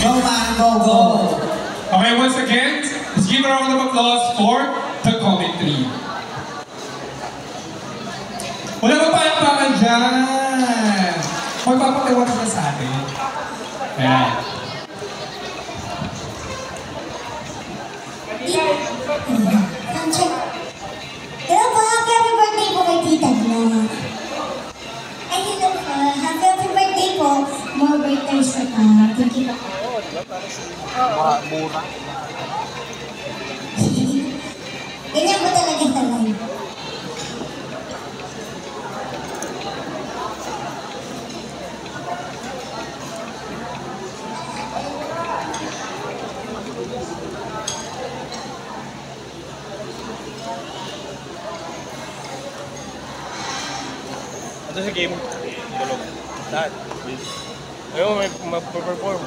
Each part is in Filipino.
Go, man, go, go. Okay, once again, let's give a round of applause for the commentary. Wala ba palakpakan dyan? Magpapatiwag ka sa atin. Ayan. Hello po, happy birthday po kay Tita Glo. Ay, hello po, happy birthday po. More birthdays na pa. Thank you po. Mura. Ganyan po talaga sa live. Ito sa game. Tulog. Lahat. Ayun, may mag-perform.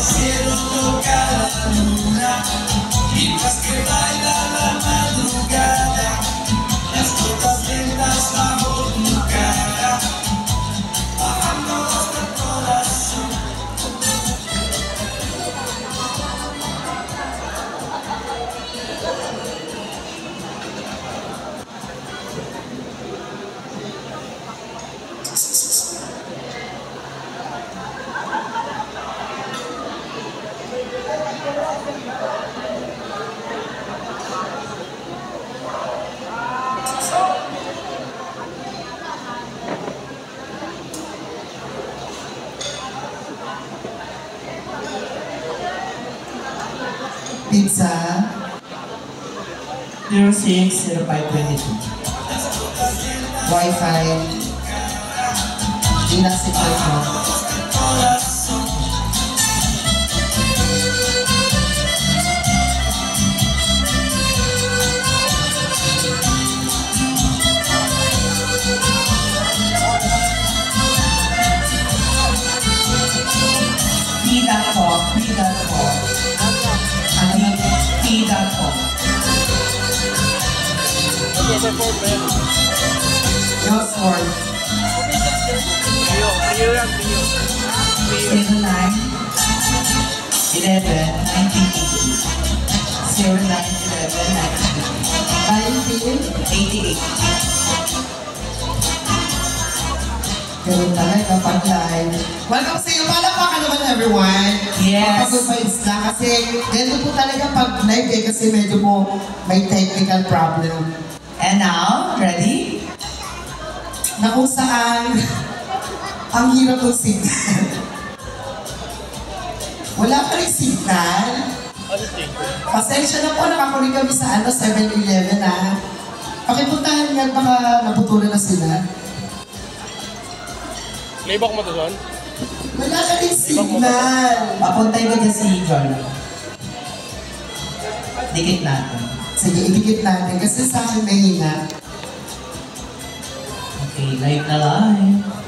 Cielo toca la luna, mientras que baila la madrugada, las gotas lentas bajo tu cara, bajando hasta el corazón. Pizza 060522. Wi-Fi. Di na secret mo. Pida po. Pida po. No sword. 09 11 88. Ganun talaga pag live. Welcome sa iyo. Palakpakan naman everyone. Yes. Good vibes na kasi ganun po talaga pag live eh kasi medyo po may technical problem. And now, ready? Na kung saan ang hirap ng signal. Wala pa rin signal. Pasensya na po, nakakunin kami sa 7-Eleven ha. Pakipuntahan nga, baka naputulan na sila. Playback mo to, Son? Wala ka rin signal. Papuntay ko dyan si John. Dikit natin. Sige, idikit natin kasi sa akin may hina. Okay, live na live.